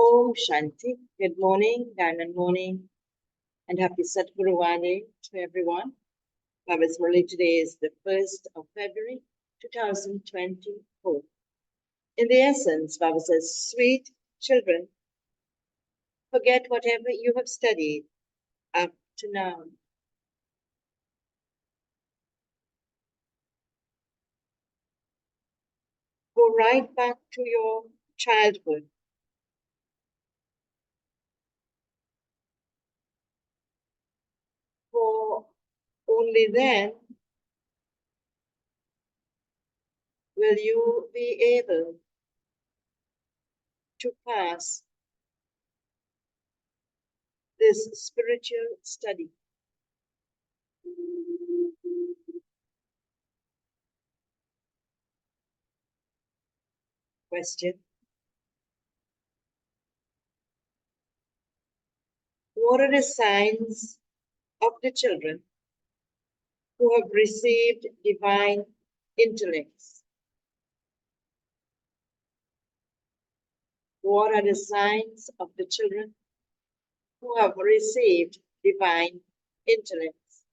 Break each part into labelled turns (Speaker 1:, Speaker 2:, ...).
Speaker 1: Om Shanti. Good morning, Diamond morning, and happy Feburary to everyone. Baba's Murli, today is the 1st of February, 2024. In the essence, Baba says, sweet children, forget whatever you have studied up to now. Go right back to your childhood. For only then will you be able to pass this spiritual study. Question. What are the signs of the children who have received divine intellects? What are the signs of the children who have received divine intellects?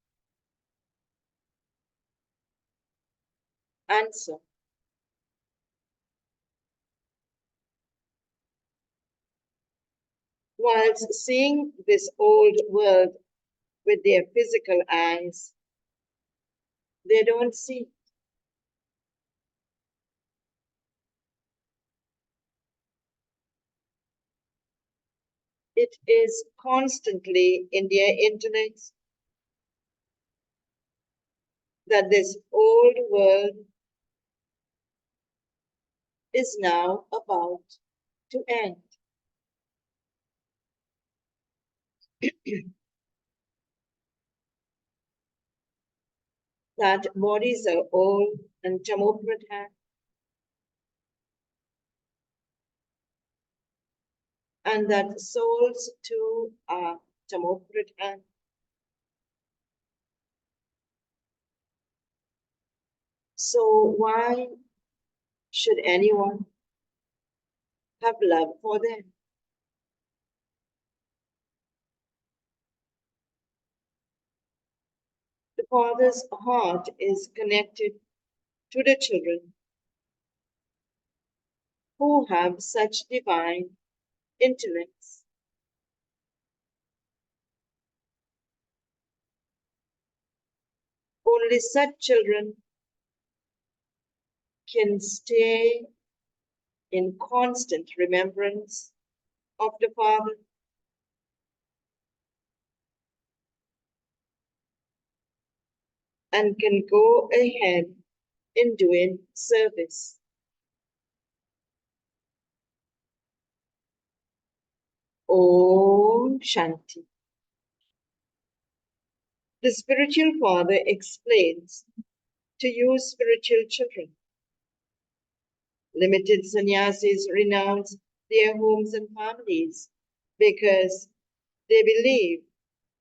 Speaker 1: Answer. Whilst seeing this old world with their physical eyes, they don't see. It is constantly in their intellects that this old world is now about to end. That bodies are old and tamopradhan, and that souls too are tamopradhan. So why should anyone have love for them? The Father's heart is connected to the children who have such divine intellects. Only such children can stay in constant remembrance of the Father and can go ahead in doing service. Om Shanti. The spiritual father explains to you spiritual children. Limited sannyasis renounce their homes and families because they believe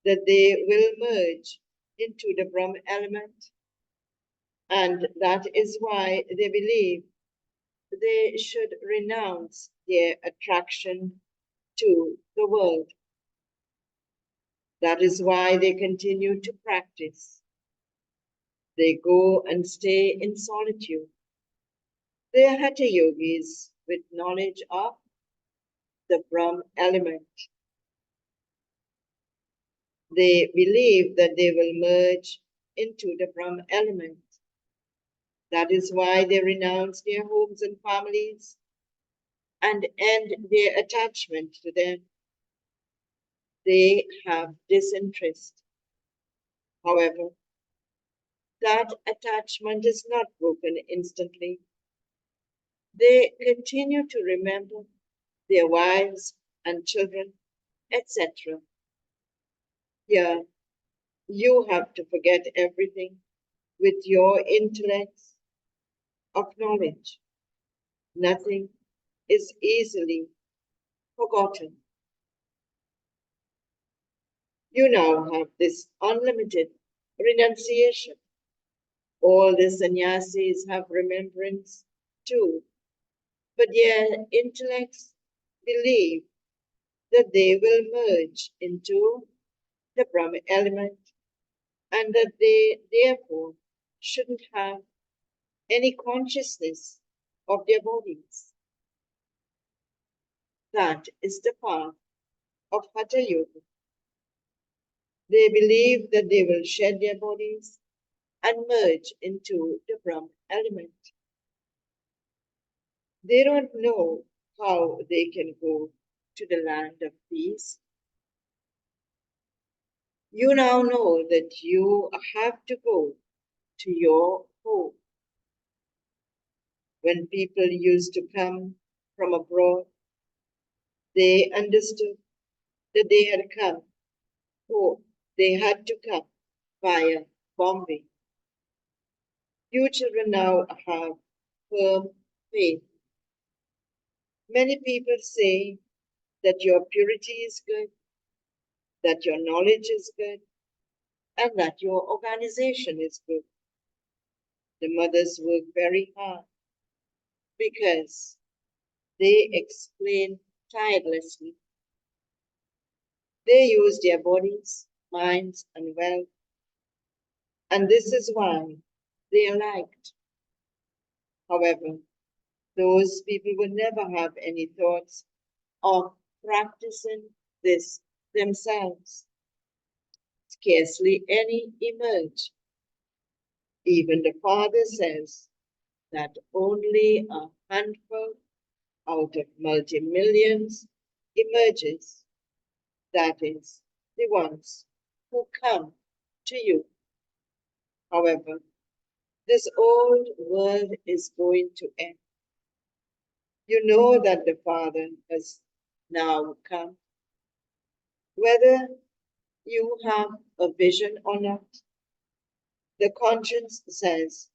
Speaker 1: that they will merge into the Brahma element, and that is why they believe they should renounce their attraction to the world. That is why they continue to practice. They go and stay in solitude. They are Hatha yogis with knowledge of the Brahm element. They believe that they will merge into the Brahm element. That is why they renounce their homes and families and end their attachment to them. They have disinterest. However, that attachment is not broken instantly. They continue to remember their wives and children, etc. Here, you have to forget everything with your intellects of knowledge. Nothing is easily forgotten. You now have this unlimited renunciation. All the sannyasis have remembrance too, but their intellects believe that they will merge into the Brahma element and that they therefore shouldn't have any consciousness of their bodies. That is the path of Hatha Yoga. They believe that they will shed their bodies and merge into the Brahma element. They don't know how they can go to the land of peace. You now know that you have to go to your home. When people used to come from abroad, they understood that they had come, or they had to come via Bombay. You children now have firm faith. Many people say that your purity is good, that your knowledge is good, and that your organization is good. The mothers work very hard because they explain tirelessly. They use their bodies, minds, and wealth, and this is why they are liked. However, those people will never have any thoughts of practicing this themselves. Scarcely any emerge. Even the Father says that only a handful out of multi-millions emerges. That is, the ones who come to you. However, this old world is going to end. You know that the Father has now come. Whether you have a vision or not, the conscience says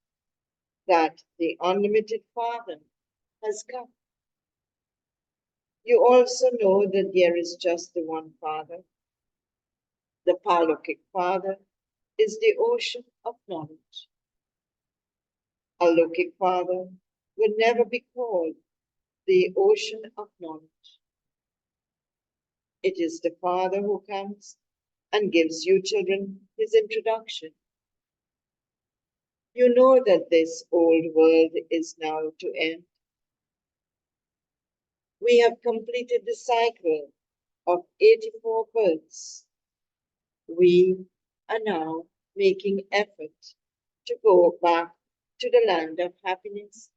Speaker 1: that the unlimited Father has come. You also know that there is just the one Father. The Palokik Father is the ocean of knowledge. A Lokik Father will never be called the ocean of knowledge. It is the Father who comes and gives you children his introduction. You know that this old world is now to end. We have completed the cycle of 84 births. We are now making effort to go back to the land of happiness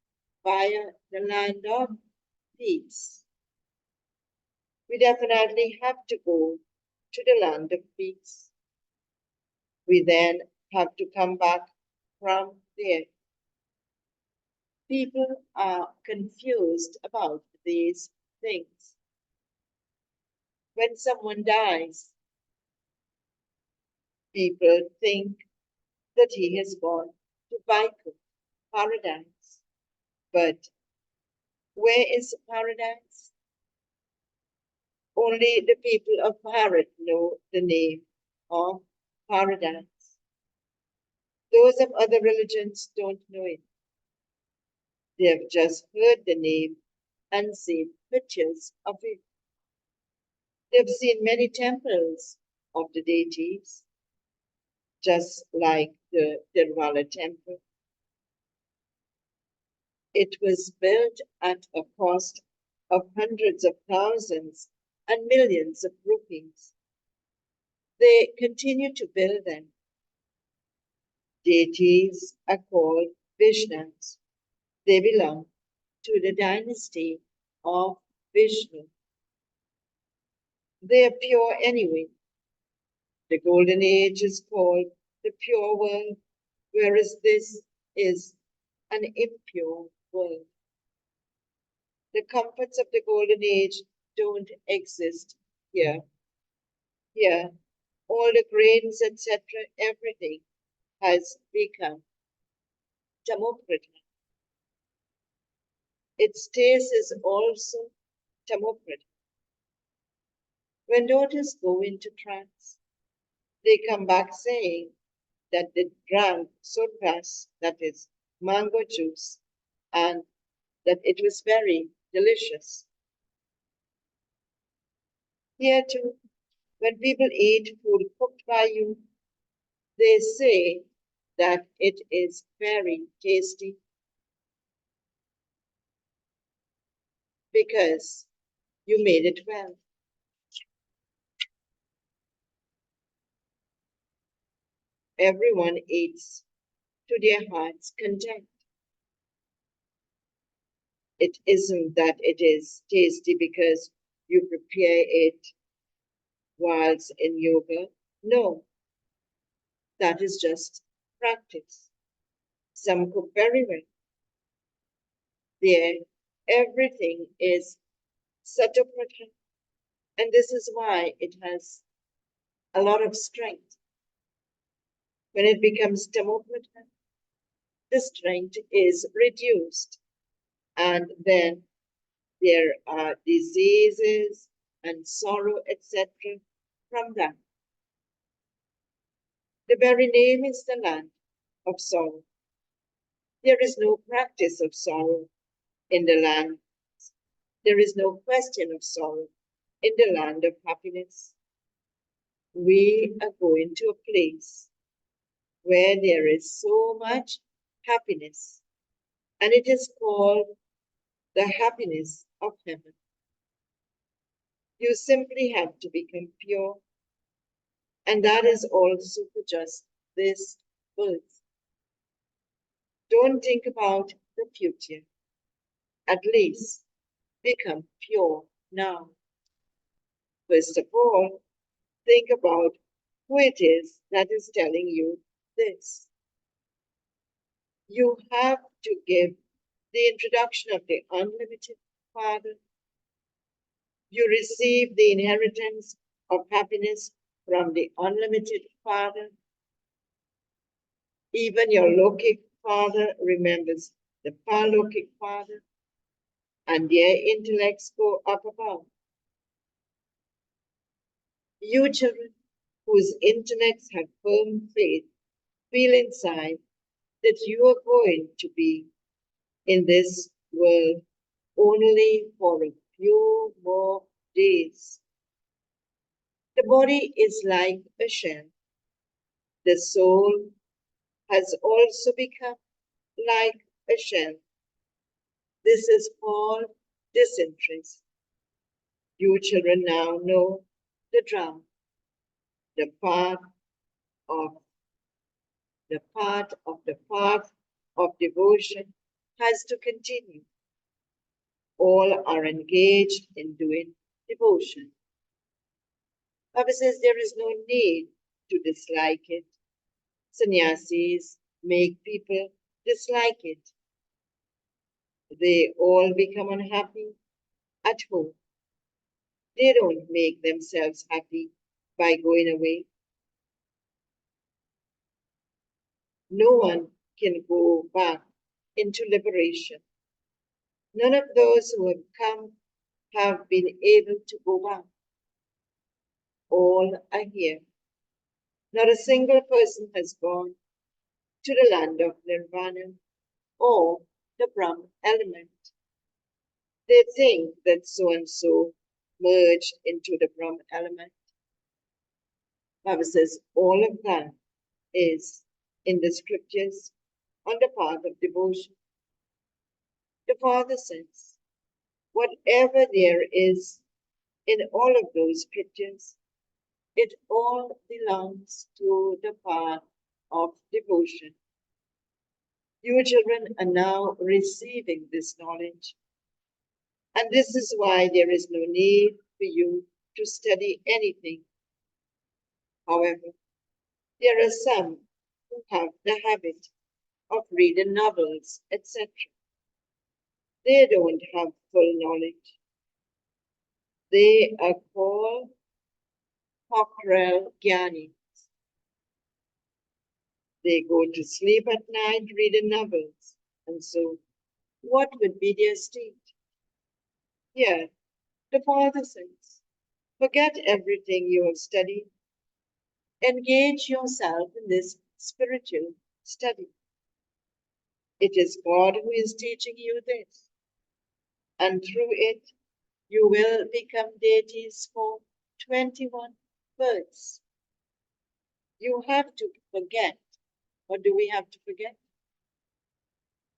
Speaker 1: via the land of peace. We definitely have to go to the land of peace. We then have to come back from there. People are confused about these things. When someone dies, people think that he has gone to Vaikunth, paradise. But where is paradise? Only the people of Bharat know the name of paradise. Those of other religions don't know it. They have just heard the name and seen pictures of it. They've seen many temples of the deities, just like the Tirvala temple. It was built at a cost of hundreds of thousands and millions of rupees. They continue to build them. Deities are called Vishnus. They belong to the dynasty of Vishnu. They are pure anyway. The golden age is called the pure world, whereas this is an impure world. The comforts of the golden age don't exist here. Here, all the grains, etc., everything has become tamokrita. Its taste is also tamokrita. When daughters go into trance, they come back saying that they drank surpas, that is mango juice, and that it was very delicious. Here too, when people eat food cooked by you, they say that it is very tasty because you made it well. Everyone eats to their heart's content. It isn't that it is tasty because you prepare it whilst in yoga. No, that is just practice. Some cook very well. There, everything is satopradhan, and this is why it has a lot of strength. When it becomes tamopradhan, the strength is reduced, and then there are diseases and sorrow, etc. from that. The very name is the land of sorrow. There is no practice of sorrow in the land. There is no question of sorrow in the land of happiness. We are going to a place where there is so much happiness, and it is called the happiness of heaven. You simply have to become pure, and that is also for just this birth. Don't think about the future. At least become pure now. First of all, think about who it is that is telling you this. You have to give the introduction of the unlimited Father. You receive the inheritance of happiness from the unlimited Father. Even your Lokic Father remembers the Parlokic Father, and their intellects go up above. You children whose intellects have firm faith feel inside that you are going to be in this world only for a few more days. The body is like a shell. The soul has also become like a shell. This is called disinterest. You children now know the drama, the path of the path of devotion has to continue. All are engaged in doing devotion. Baba says there is no need to dislike it. Sannyasis make people dislike it. They all become unhappy at home. They don't make themselves happy by going away. No one can go back into liberation. None of those who have come have been able to go back. All are here. Not a single person has gone to the land of nirvana or the Brahm element. They think that so and so merged into the Brahm element. Baba says all of that is in the scriptures on the path of devotion. The Father says, whatever there is in all of those scriptures, it all belongs to the path of devotion. You children are now receiving this knowledge, and this is why there is no need for you to study anything. However, there are some who have the habit of reading novels, etc. They don't have full knowledge. They are called Cockerel Gyani. They go to sleep at night reading novels, and so what would be their state? Here, the Father says, forget everything you have studied. Engage yourself in this spiritual study. It is God who is teaching you this, and through it, you will become deities for 21 births. You have to forget. What do we have to forget?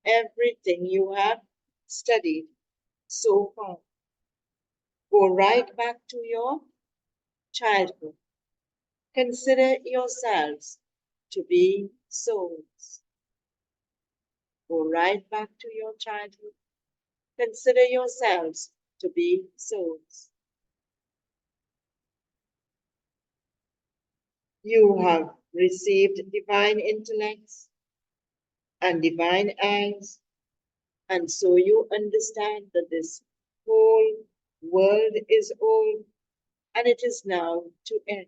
Speaker 1: Everything you have studied so far. Go right back to your childhood. Consider yourselves to be souls. Go right back to your childhood. Consider yourselves to be souls. You have received divine intellects and divine eyes, and so you understand that this whole world is old and it is now to end.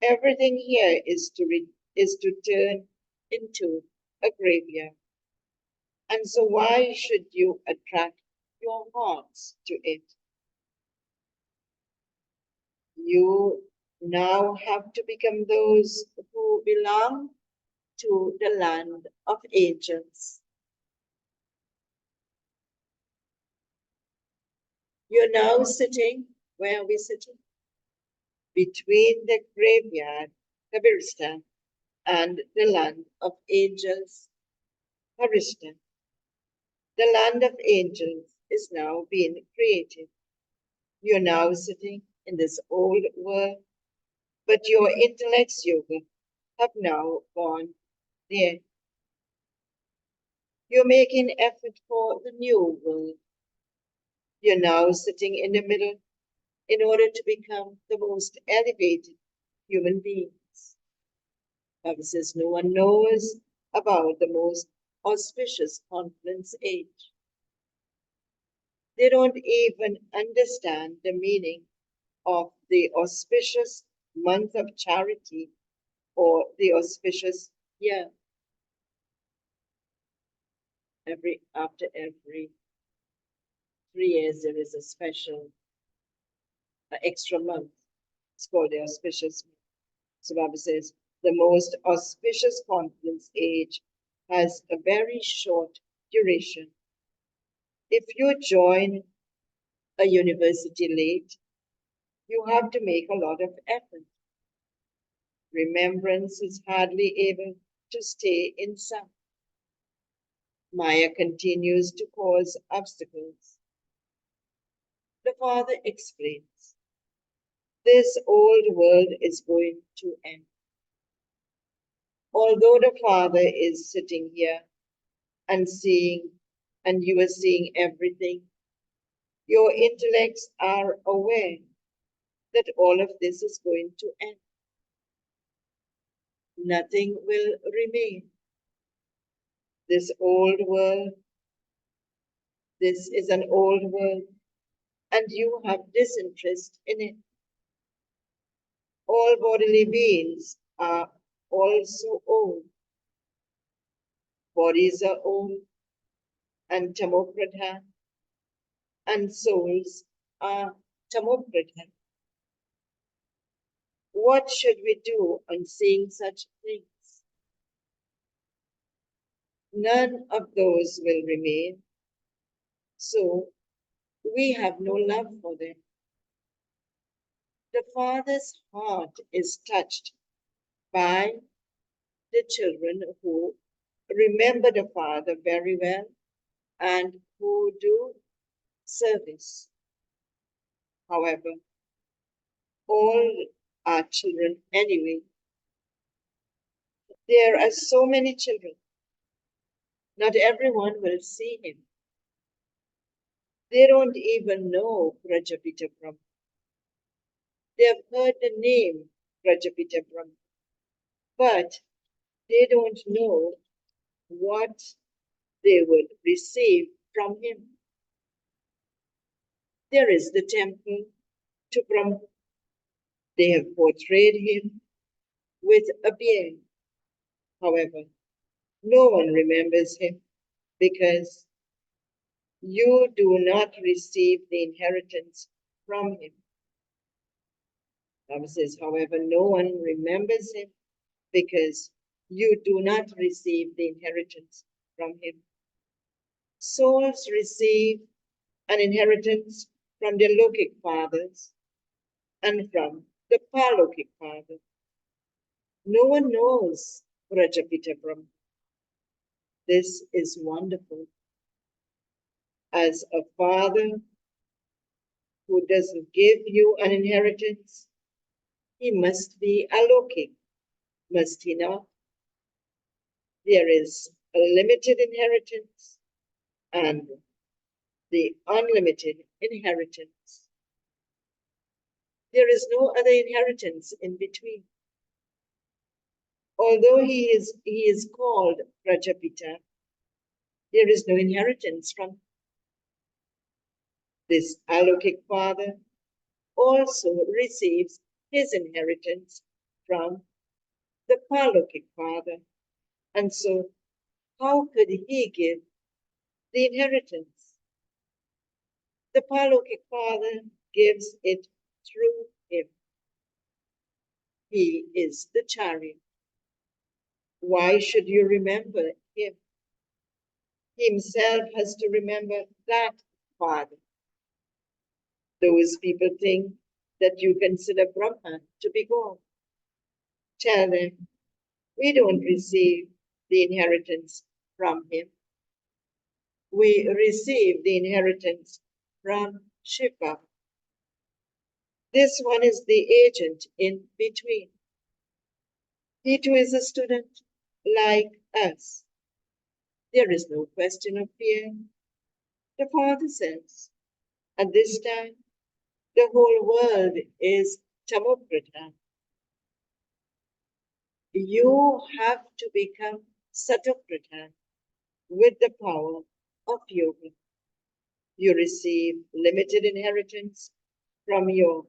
Speaker 1: Everything here is to turn into a graveyard. And so why should you attract your hearts to it? You now have to become those who belong to the land of angels. You're now sitting, where are we sitting? Between the graveyard, Feburary, and the land of angels, Feburary. The land of angels is now being created. You're now sitting in this old world, but your intellects yoga have now gone there. You're making effort for the new world. You're now sitting in the middle in order to become the most elevated human beings. Bible says no one knows about the most auspicious conference age. They don't even understand the meaning of the auspicious month of charity or the auspicious year. After every 3 years, there is a special extra month. It's called the auspicious month. So Bible says the most auspicious conference age has a very short duration. If you join a university late, you have to make a lot of effort. Remembrance is hardly able to stay in some. Maya continues to cause obstacles. The Father explains, this old world is going to end. Although the Father is sitting here and seeing, and you are seeing everything, your intellects are aware that all of this is going to end. Nothing will remain. This old world, this is an old world, and you have disinterest in it. All bodily beings are also old. Bodies are old, and tamopradhan, and souls are tamopradhan. What should we do on seeing such things? None of those will remain, so we have no love for them. The Father's heart is touched by the children who remember the Father very well and who do service. However, all are children anyway. There are so many children. Not everyone will see him. They don't even know Prajapita Brahma. They have heard the name Prajapita Brahma, but they don't know what they would receive from him. There is the temple to Brahma. They have portrayed him with a beard. However, no one remembers him because you do not receive the inheritance from him. Bible says, however, no one remembers him because you do not receive the inheritance from him. Souls receive an inheritance from their lokic fathers, and from the Palokik Father. No one knows Prajapita Brahma. This is wonderful. As a father who doesn't give you an inheritance, he must be Alokik, must he not? There is a limited inheritance and the unlimited inheritance. There is no other inheritance in between. Although he is called Prajapita, there is no inheritance from this Alokik Father. Also receives his inheritance from the Palokik Father. And so, how could he give the inheritance? The Palokik Father gives it through him. He is the chariot. Why should you remember him? He himself has to remember that Father. Those people think that you consider Brahma to be God. Tell them, we don't receive the inheritance from him. We receive the inheritance from Shiva. This one is the agent in between. He too is a student like us. There is no question of fear. The Father says, at this time, the whole world is Tamopradhan. You have to become Satopradhan with the power of yoga. You receive limited inheritance from your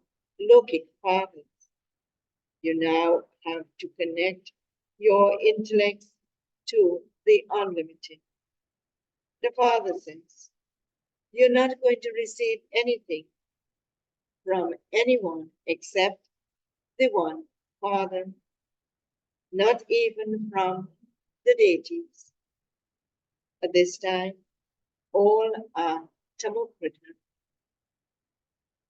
Speaker 1: Lokic fathers. You now have to connect your intellect to the unlimited. The Father says, you're not going to receive anything from anyone except the one Father, not even from the deities. At this time, all are Tamopradhan.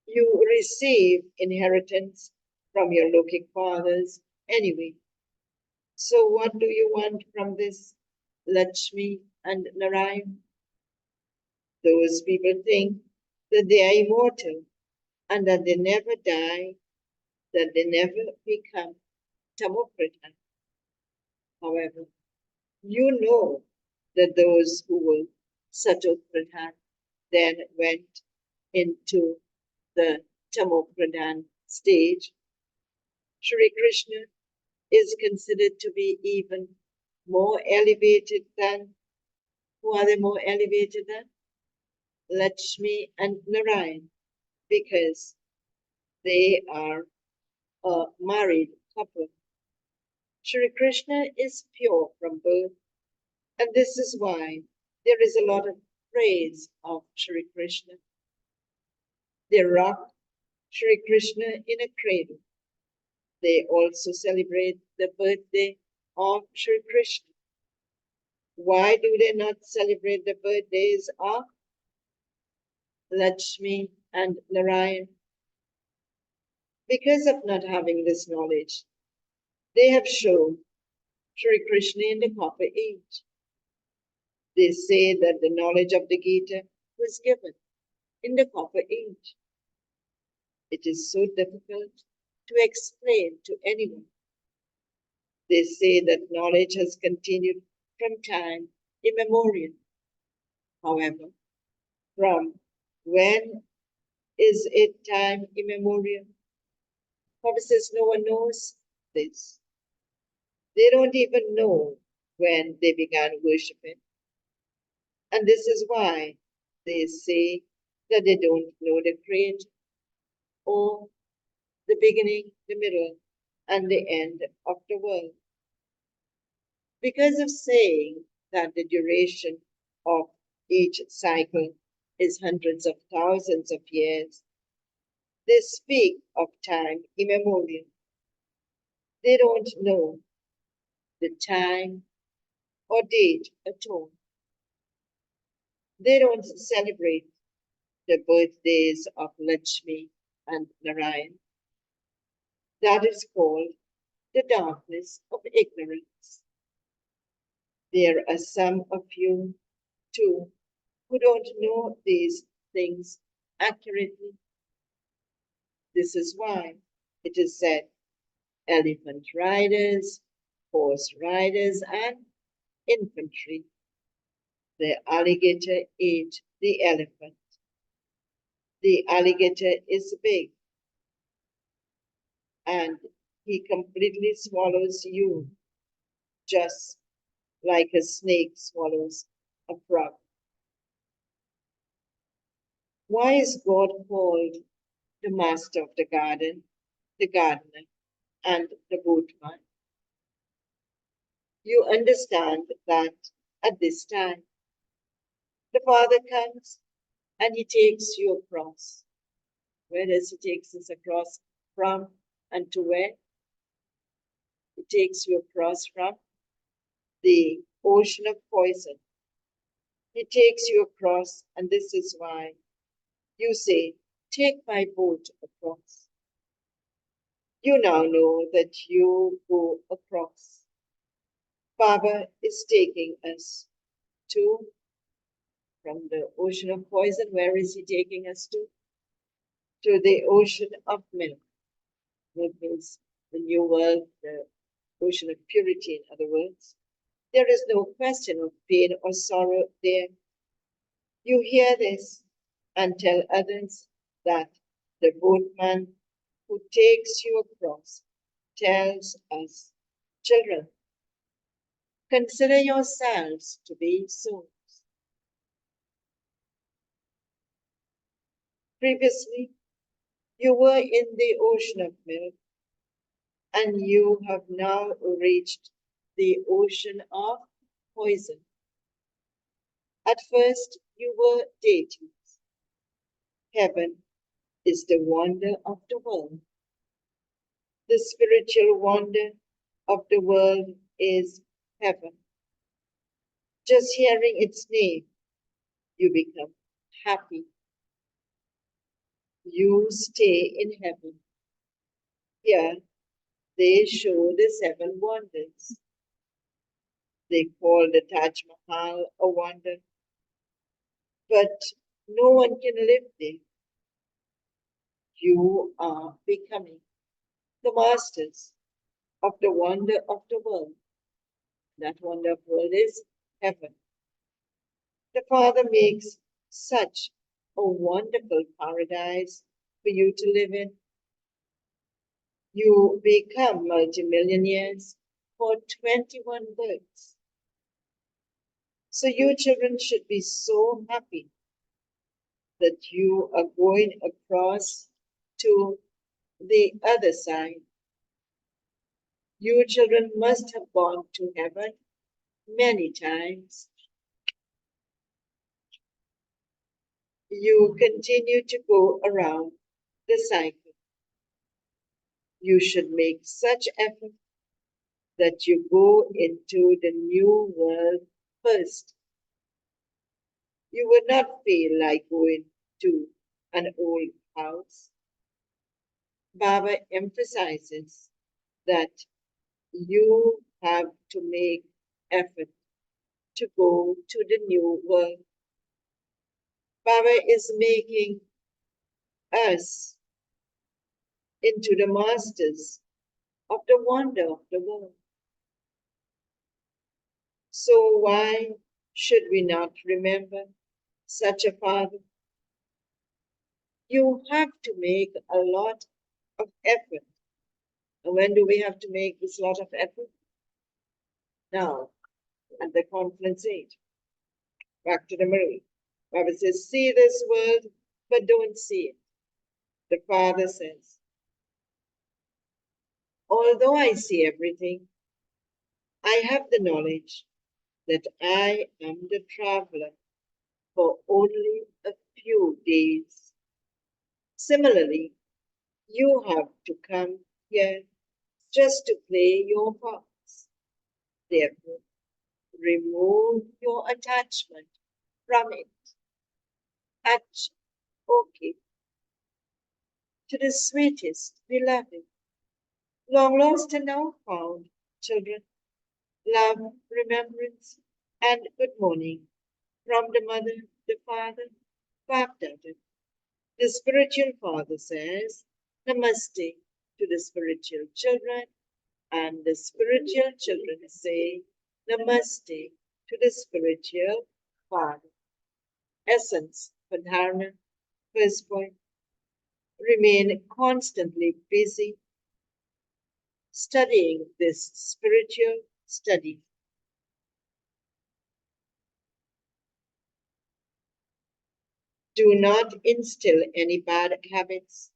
Speaker 1: You receive inheritance from your Lokic fathers anyway. So what do you want from this Lakshmi and Narayan? Those people think that they are immortal and that they never die, that they never become Tamopradhan. However, you know that those who were Satopradhan then went into the Tamopradhan stage. Shri Krishna is considered to be even more elevated than, who are they more elevated than? Lakshmi and Narayan, because they are a married couple. Shri Krishna is pure from birth, and this is why there is a lot of praise of Shri Krishna. They rock Shri Krishna in a cradle. They also celebrate the birthday of Shri Krishna. Why do they not celebrate the birthdays of Lakshmi and Narayan? Because of not having this knowledge, they have shown Shri Krishna in the Copper Age. They say that the knowledge of the Gita was given in the Copper Age. It is so difficult to explain to anyone. They say that knowledge has continued from time immemorial. However, from when is it time immemorial? Papa says no one knows this. They don't even know when they began worshiping. And this is why they say that they don't know the creator or the beginning, the middle, and the end of the world. Because of saying that the duration of each cycle is hundreds of thousands of years, they speak of time immemorial. They don't know the time or date at all. They don't celebrate the birthdays of Lakshmi and Narayan. That is called the darkness of ignorance. There are some of you, too, who don't know these things accurately. This is why it is said elephant riders, horse riders, and infantry. The alligator ate the elephant. The alligator is big and he completely swallows you, just like a snake swallows a frog. Why is God called the master of the garden, the gardener, and the boatman? You understand that at this time, the Father comes and he takes you across. Where does he take us across from and to where? He takes you across from the ocean of poison. He takes you across, and this is why you say, take my boat across. You now know that you go across. Baba is taking us to, from the ocean of poison, where is he taking us to? To the ocean of milk. Milk means the new world, the ocean of purity, in other words. There is no question of pain or sorrow there. You hear this and tell others that the boatman who takes you across tells us, children, consider yourselves to be souls. Previously, you were in the ocean of milk, and you have now reached the ocean of poison. At first, you were deities. Heaven is the wonder of the world. The spiritual wonder of the world is heaven. Just hearing its name, you become happy. You stay in heaven. Here, they show the seven wonders. They call the Taj Mahal a wonder, but no one can live there. You are becoming the masters of the wonder of the world. That wonder of the world is heaven. The Father makes such a wonderful paradise for you to live in. You become multimillionaires for 21 births. So you children should be so happy that you are going across to the other side. You children must have gone to heaven many times. You continue to go around the cycle. You should make such effort that you go into the new world first. You would not feel like going to an old house. Baba emphasizes that you have to make effort to go to the new world. Baba is making us into the masters of the wonder of the world. So why should we not remember such a Father? You have to make a lot of effort. And when do we have to make this lot of effort? Now, at the conference age. Back to the Murli. Baba says, see this world, but don't see it. The Father says, although I see everything, I have the knowledge that I am the traveler for only a few days. Similarly, you have to come here just to play your parts. Therefore, remove your attachment from it. Okay, to the sweetest beloved. Long lost and now found, children, love, remembrance, and good morning from the mother, the father, Baptata. The spiritual father says, Namaste to the spiritual children, and the spiritual children say, Namaste to the spiritual father. Essence, Padharana, first point, remain constantly busy studying this spiritual study. Do not instill any bad habits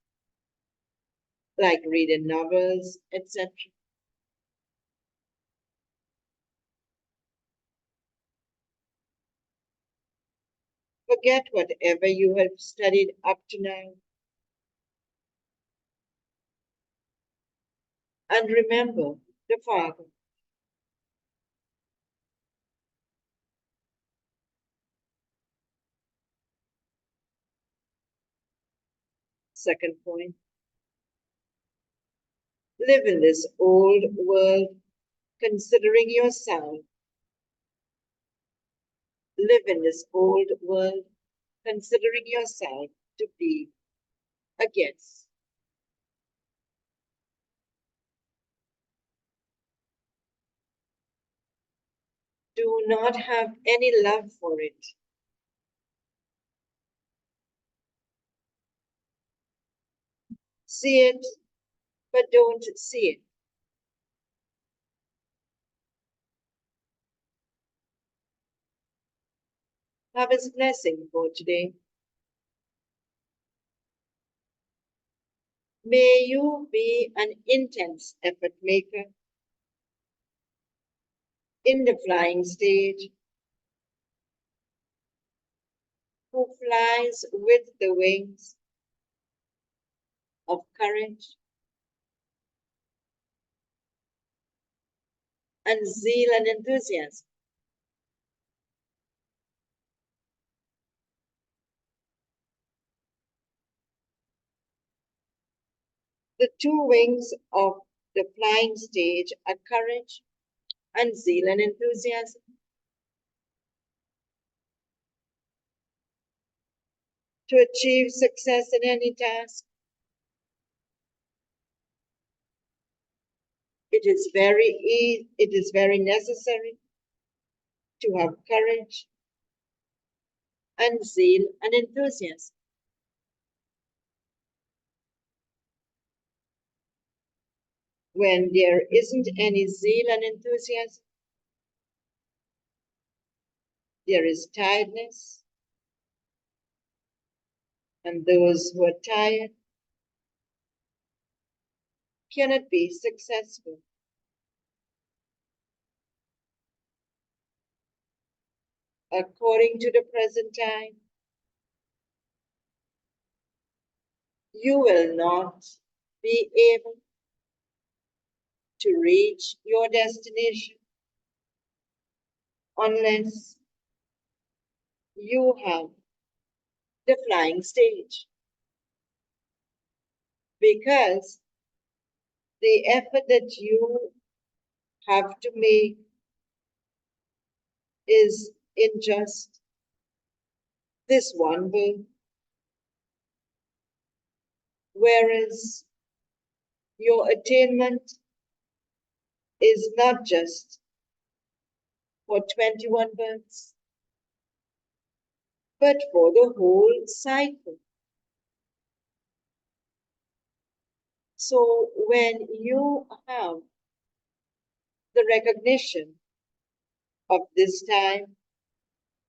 Speaker 1: like reading novels, etc. Forget whatever you have studied up to now and remember the Father. Second point, live in this old world considering yourself. Live in this old world considering yourself to be a guest. Do not have any love for it. See it, but don't see it. Have His blessing for today. May you be an intense effort maker in the flying stage who flies with the wings of courage and zeal and enthusiasm. The two wings of the flying stage are courage and zeal and enthusiasm. To achieve success in any task, it is very necessary to have courage and zeal and enthusiasm. When there isn't any zeal and enthusiasm, there is tiredness, and those who are tired cannot be successful. According to the present time, you will not be able to reach your destination unless you have the flying stage. Because the effort that you have to make is in just this one way, whereas your attainment is not just for 21 births, but for the whole cycle. So when you have the recognition of this time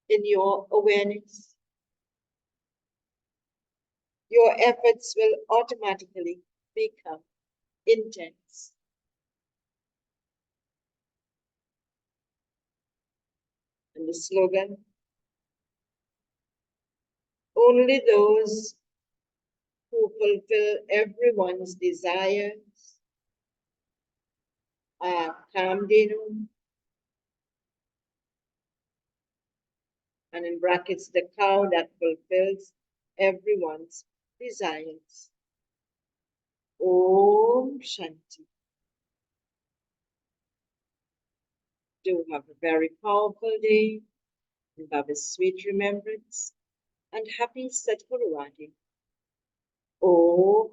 Speaker 1: in your awareness, your efforts will automatically become intense. And the slogan, only those who fulfill everyone's desires are Kamdenu, and in brackets, the cow that fulfills everyone's desires. Om Shanti. Do have a very powerful day, and have a sweet remembrance, and happy Set Feburary. Oh,